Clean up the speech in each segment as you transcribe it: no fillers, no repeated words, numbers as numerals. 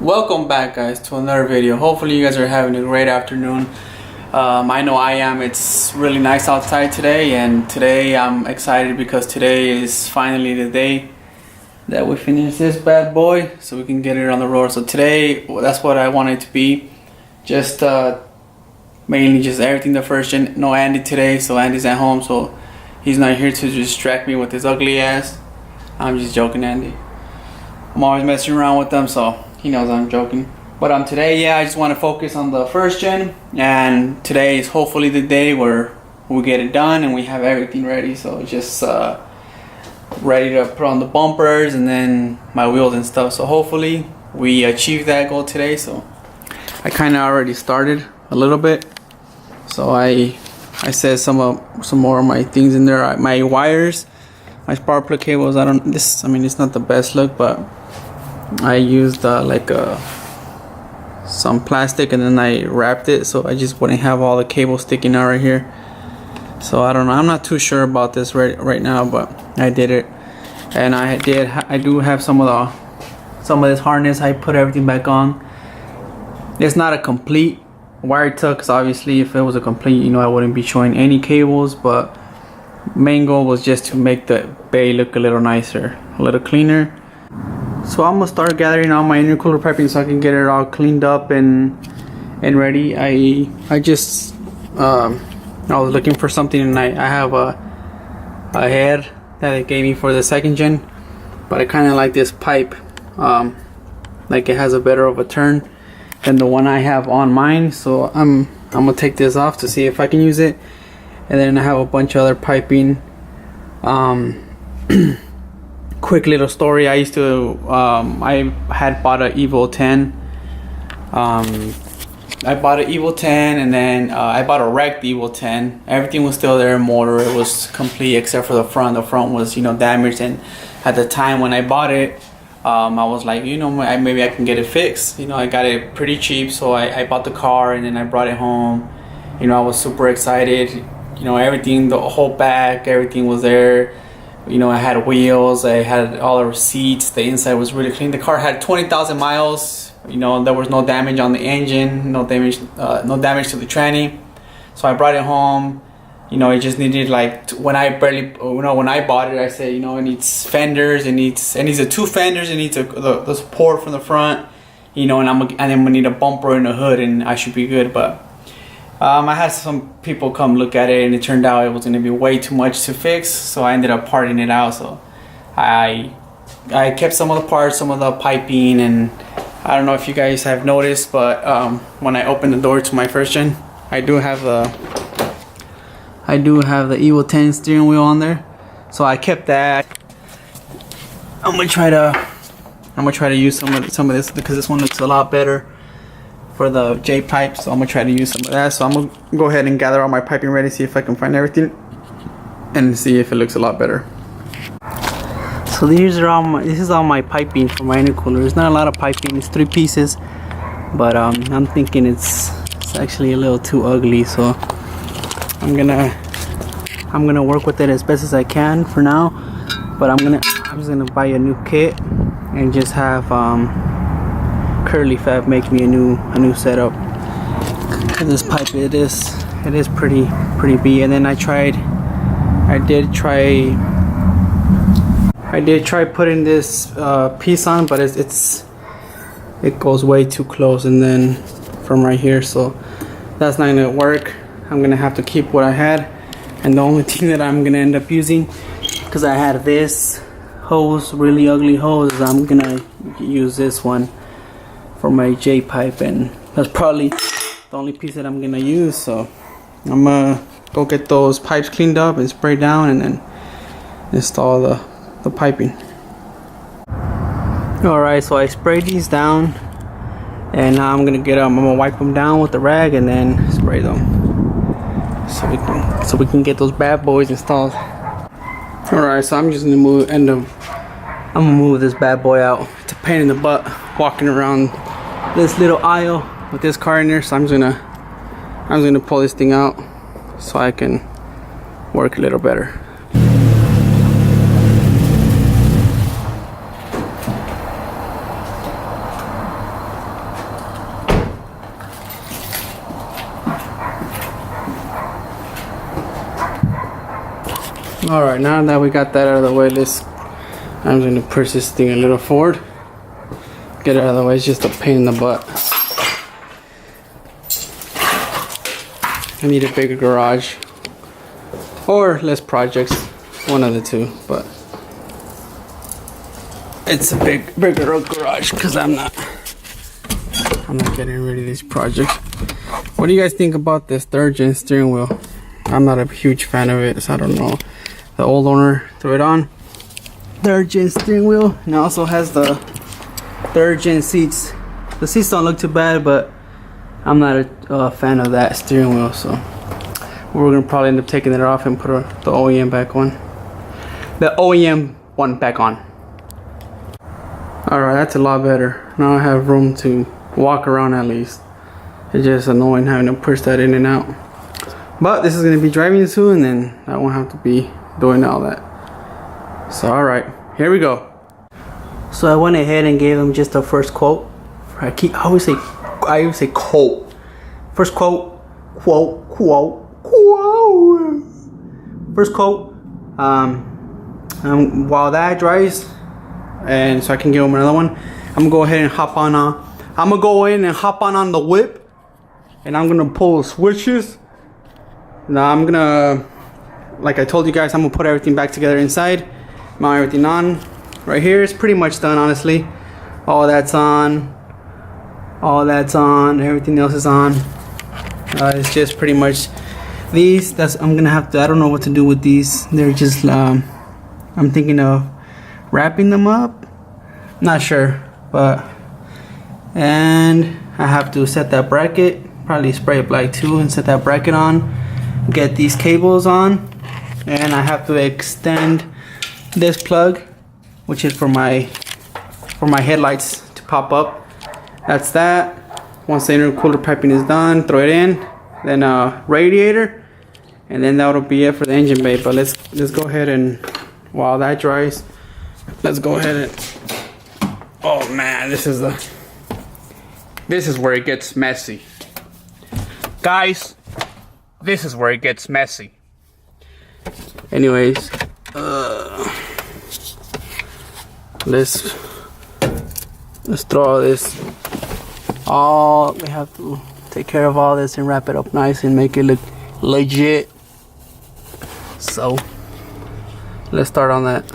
Welcome back, guys, to another video. Hopefully you guys are having a great afternoon. I know I am. It's really nice outside today, and today I'm excited because today is finally the day that we finish this bad boy so we can get it on the road. So today, that's what I want it to be. Just mainly just everything the first gen. No Andy today, so Andy's at home, so he's not here to distract me with his ugly ass. I'm just joking, Andy. I'm always messing around with them, so he knows I'm joking. But today, yeah, I just want to focus on the first gen, and today is hopefully the day where we get it done and we have everything ready. So just ready to put on the bumpers and then my wheels and stuff. So hopefully we achieve that goal today. So I kind of already started a little bit. So I set some more of my things in there. My wires, my spark plug cables. I mean, it's not the best look, but I used some plastic and then I wrapped it so I just wouldn't have all the cables sticking out right here. So I don't know, I'm not too sure about this right now, but I did it. And I do have some of this harness. I put everything back on. It's not a complete wire tuck, because obviously if it was a complete, I wouldn't be showing any cables, but main goal was just to make the bay look a little nicer, a little cleaner. So I'm gonna start gathering all my intercooler piping so I can get it all cleaned up and ready. I was looking for something, and I have a head that they gave me for the second gen, but I kind of like this pipe. Like it has a better of a turn than the one I have on mine. So I'm gonna take this off to see if I can use it, and then I have a bunch of other piping. Quick little story. I used to I had bought an Evo 10. I bought an Evo 10, and then I bought a wrecked Evo 10. Everything was still there, motor, it was complete except for the front. The front was damaged, and at the time when I bought it, I was like, maybe I can get it fixed. I got it pretty cheap, so I bought the car and then I brought it home. I was super excited. Everything, the whole back, everything was there. I had wheels, I had all the receipts, the inside was really clean. The car had 20,000 miles. There was no damage on the engine, no damage to the tranny. So I brought it home. It just needed, when I bought it, I said, it needs fenders, it needs the two fenders, it needs the support from the front, and I'm gonna need a bumper and a hood, and I should be good. But I had some people come look at it, and it turned out it was going to be way too much to fix, so I ended up parting it out. So I kept some of the parts, some of the piping, and I don't know if you guys have noticed, but when I opened the door to my first gen, I do have the Evo 10 steering wheel on there, so I kept that. I'm gonna try to use some of this because this one looks a lot better for the J pipe, so I'm gonna try to use some of that. So I'm gonna go ahead and gather all my piping ready, see if I can find everything and see if it looks a lot better. So this is all my piping for my intercooler. There's not a lot of piping, it's 3 pieces, but I'm thinking it's actually a little too ugly, so I'm gonna work with it as best as I can for now. But I'm just gonna buy a new kit and just have Curly Fab make me a new setup. This pipe, it is pretty B. And then I did try putting this piece on, but it goes way too close, and then from right here, so that's not gonna work. I'm gonna have to keep what I had, and the only thing that I'm gonna end up using, because I had this hose, really ugly hose, I'm gonna use this one for my J pipe, and that's probably the only piece that I'm gonna use. So I'm gonna go get those pipes cleaned up and spray down, and then install the piping. Alright, so I sprayed these down, and now I'm gonna wipe them down with the rag and then spray them so we can get those bad boys installed. Alright, so I'm just gonna move this bad boy out. It's a pain in the butt walking around this little aisle with this car in there, so I'm just gonna pull this thing out so I can work a little better. Alright, now that we got that out of the way, I'm going to push this thing a little forward. Get it out of the way, it's just a pain in the butt. I need a bigger garage. Or less projects, one of the two, but it's a bigger garage because I'm not getting rid of these projects. What do you guys think about this 3rd gen steering wheel? I'm not a huge fan of it, so I don't know. The old owner threw it on. 3rd gen steering wheel, and it also has the 3rd gen seats. The seats don't look too bad, but I'm not a fan of that steering wheel, so we're gonna probably end up taking it off and put the OEM back on. The OEM one back on. Alright, that's a lot better. Now I have room to walk around at least. It's just annoying having to push that in and out. But this is going to be driving soon, and then I won't have to be doing all that. So alright, here we go. So I went ahead and gave them just a first quote. I always say quote. First quote. First quote. While that dries, and so I can give them another one, I'm gonna go ahead and hop on. I'm gonna go in and hop on the whip, and I'm gonna pull the switches. Now I'm gonna, like I told you guys, I'm gonna put everything back together inside. Mount everything on. Right here, it's pretty much done, honestly. All that's on. All that's on. Everything else is on. It's just pretty much these. I'm gonna have to. I don't know what to do with these. They're just. I'm thinking of wrapping them up. Not sure, but. And I have to set that bracket. Probably spray it black too and set that bracket on. Get these cables on, and I have to extend this plug, which is for my headlights to pop up. That's that. Once the intercooler piping is done, throw it in, then radiator, and then that'll be it for the engine bay. But let's go ahead and while that dries, let's go ahead and. Oh man, this is where it gets messy, guys. This is where it gets messy. Anyways, let's throw all this. We have to take care of all this and wrap it up nice and make it look legit. So let's start on that.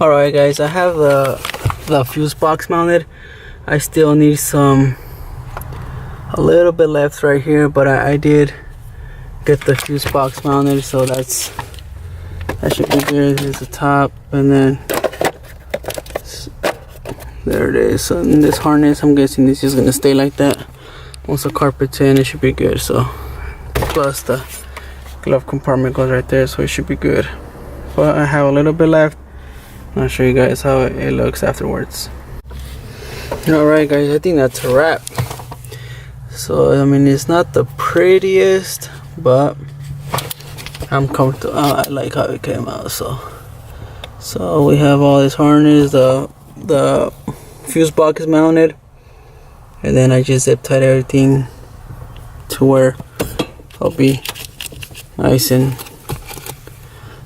Alright guys, I have the fuse box mounted. I still need a little bit left right here, but I did get the fuse box mounted, so that should be good. Here's the top, and then there it is. So in this harness, I'm guessing this is gonna stay like that. Once the carpet's in, it should be good. So plus the glove compartment goes right there, so it should be good. But I have a little bit left. I'll show you guys how it looks afterwards. Alright guys, I think that's a wrap. So I mean, it's not the prettiest, but I'm comfortable. I like how it came out. So we have all this harness, the fuse box is mounted, and then I just zip tied everything to where I'll be nice, and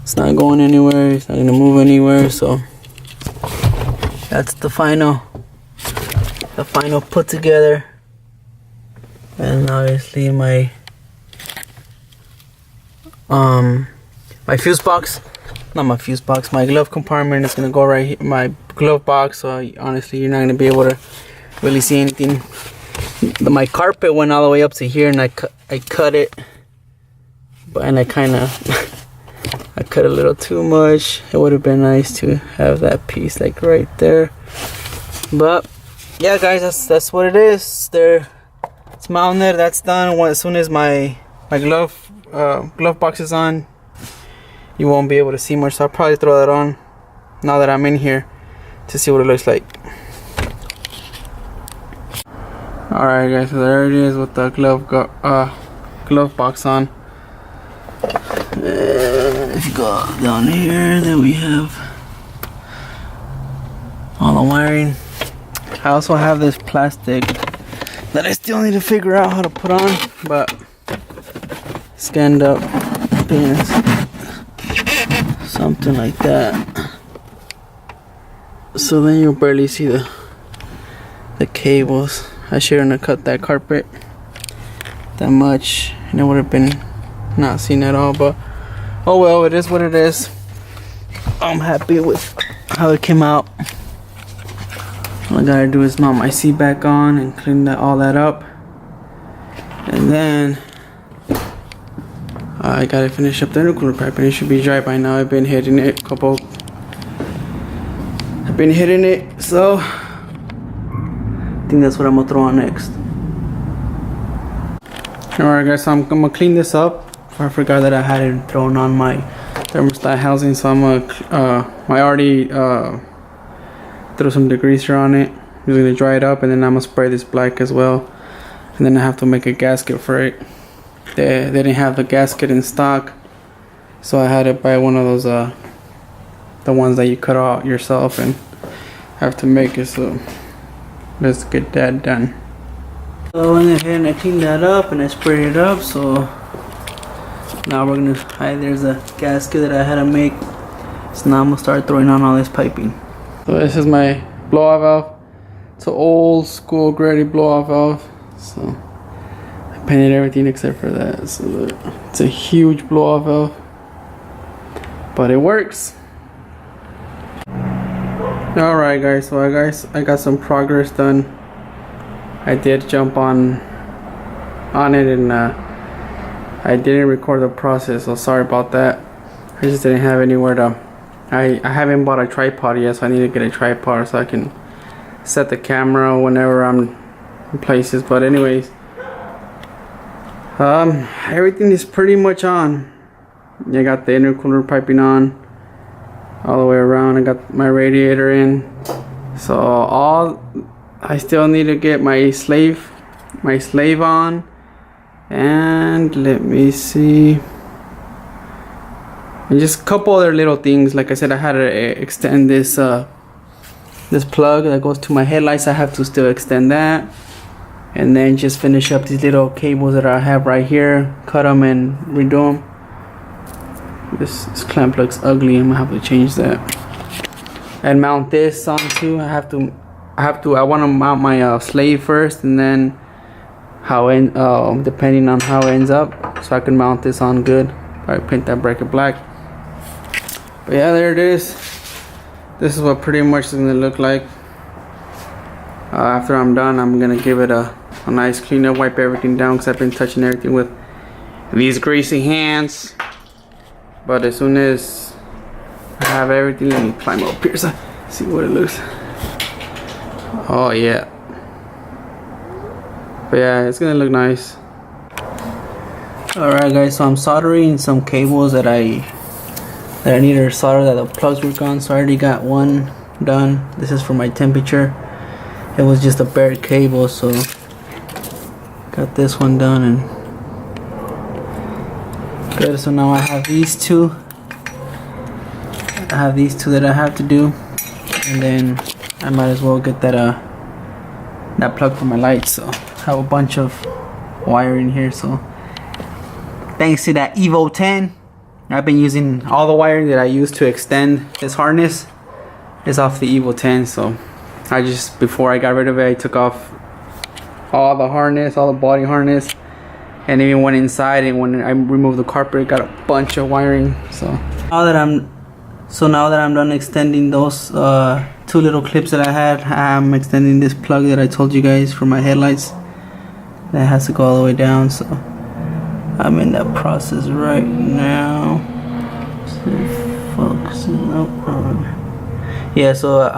it's not going anywhere, it's not gonna move anywhere. So that's the final put together. And obviously my fuse box, not my fuse box, my glove compartment is gonna go right here, my glove box. So honestly, you're not gonna be able to really see anything. My carpet went all the way up to here, and I cut it, and I kind of I cut a little too much. It would have been nice to have that piece like right there. But yeah, guys, that's what it is. There, it's mounted. That's done. As soon as my glove box is on, you won't be able to see much. So I'll probably throw that on now that I'm in here to see what it looks like. All right, guys. So there it is with the glove box on. If you go down here, then we have all the wiring. I also have this plastic that I still need to figure out how to put on, but scanned up pins, something like that, so then you'll barely see the cables. I shouldn't have cut that carpet that much, and it would have been not seen at all, but oh well, it is what it is. I'm happy with how it came out. All I gotta do is mount my seat back on and clean all that up, and then I gotta finish up the intercooler pipe, and it should be dry by now. I've been hitting it so I think that's what I'm gonna throw on next. Alright, guys, so I'm gonna clean this up. I forgot that I hadn't thrown on my thermostat housing, so I'm gonna I already threw some degreaser on it. I'm just gonna dry it up, and then I'm gonna spray this black as well, and then I have to make a gasket for it. They didn't have the gasket in stock, so I had to buy one of those the ones that you cut out yourself and have to make it. So let's get that done. So I went ahead and I cleaned that up and I sprayed it up. So now we're gonna there's a gasket that I had to make. So now I'm gonna start throwing on all this piping. So this is my blowout valve. It's an old school Grady blowout valve. So I painted everything except for that. So it's a huge blowout valve, but it works. Alright, guys, so I got some progress done. I did jump on it, and I didn't record the process, so sorry about that. I just didn't have anywhere to I haven't bought a tripod yet, so I need to get a tripod so I can set the camera whenever I'm in places. But anyways, everything is pretty much on. I got the intercooler piping on all the way around. I got my radiator in, so I still need to get my slave on, and let me see, and just a couple other little things. Like I said, I had to extend this plug that goes to my headlights. I have to still extend that, and then just finish up these little cables that I have right here, cut them and redo them. This clamp looks ugly. I'm gonna have to change that and mount this on too. I want to mount my slave first, and then depending on how it ends up, so I can mount this on good. I paint that bracket black. But yeah, there it is. This is what pretty much is gonna look like. After I'm done, I'm gonna give it a nice clean up, wipe everything down, because I've been touching everything with these greasy hands. But as soon as I have everything, let me climb up here so see what it looks. Oh yeah. But yeah, it's gonna look nice. Alright, guys, so I'm soldering some cables that I needed to solder, that the plugs were gone. So I already got one done. This is for my temperature. It was just a bare cable, so got this one done and good. So now I have these two. That I have to do, and then I might as well get that plug for my lights. So I have a bunch of wire in here. So thanks to that Evo 10, I've been using all the wiring that I used to extend this harness is off the Evo 10. So I just, before I got rid of it, I took off all the harness, all the body harness, and even went inside, and when I removed the carpet, got a bunch of wiring. So now that I'm done extending those two little clips that I had, I'm extending this plug that I told you guys for my headlights. That has to go all the way down. So I'm in that process right now. Focusing. Nope. Yeah, so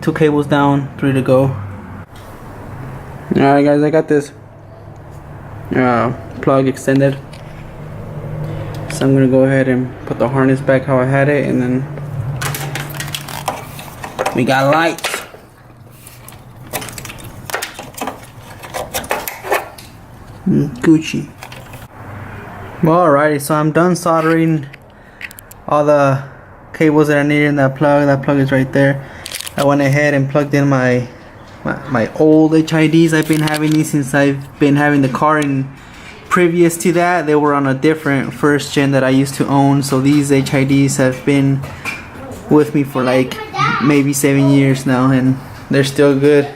2 cables down, 3 to go. Alright guys, I got this plug extended. So I'm gonna go ahead and put the harness back how I had it, and then we got lights. Gucci. Well, alrighty, so I'm done soldering all the cables that I needed in that plug. That plug is right there. I went ahead and plugged in my old HIDs. I've been having these since I've been having the car, and previous to that they were on a different first gen that I used to own. So these HIDs have been with me for like maybe 7 years now, and they're still good.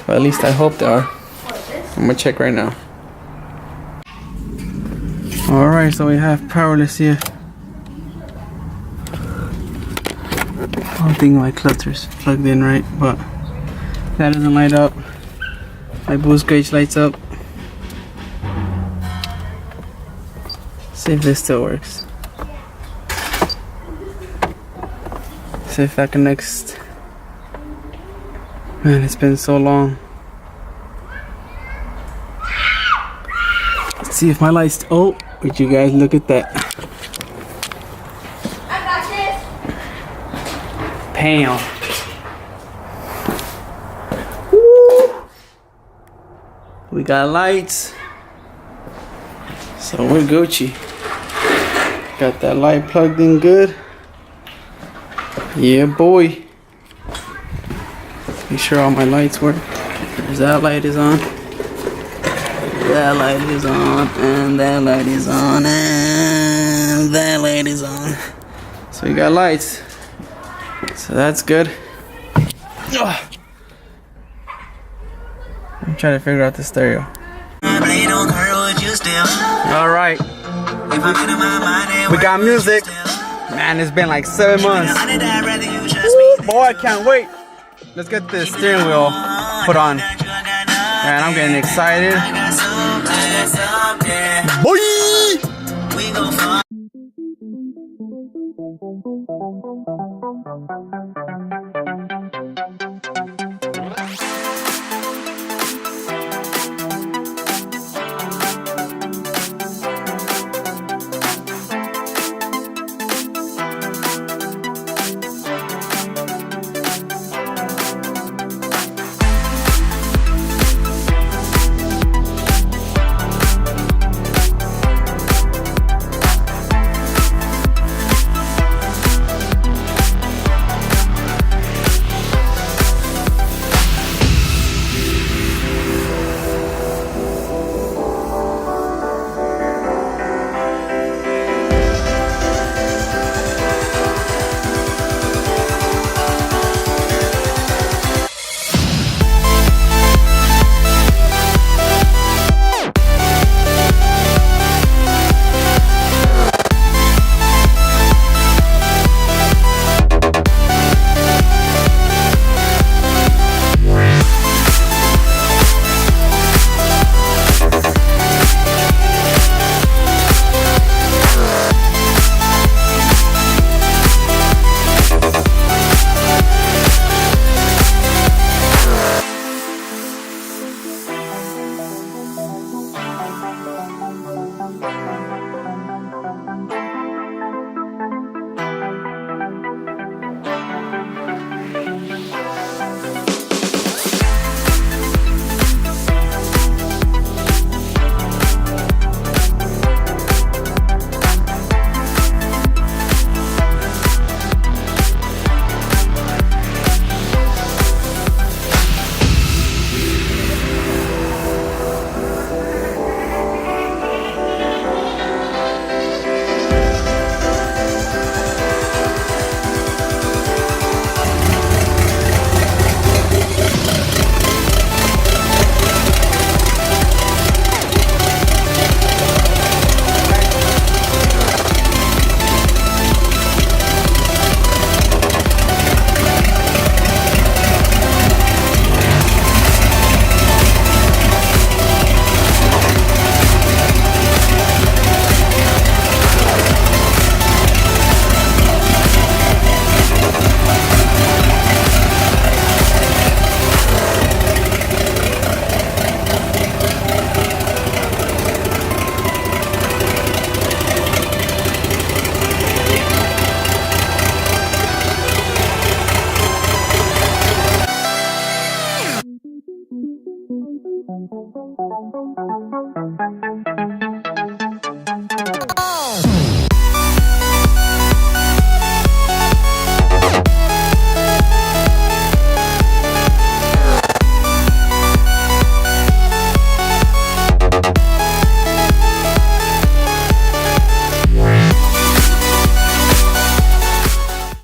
Or at least I hope they are. I'm gonna check right now. Alright, so we have powerless here. I don't think my clutter's plugged in right, but that doesn't light up. My boost gauge lights up. See if this still works. See if that connects. Man, it's been so long. Let's see if my lights. Oh, would you guys look at that? I got this. Bam. We got lights, so we're Gucci. Got that light plugged in good. Yeah, boy. Make sure all my lights work. There's that light is on. That light is on, and that light is on, and that light is on. So we got lights. So that's good. Ugh. I'm trying to figure out the stereo. Alright. We got music. Man, it's been like 7 months. Woo, boy, I can't wait. Let's get the steering wheel put on. Man, I'm getting excited. Boy!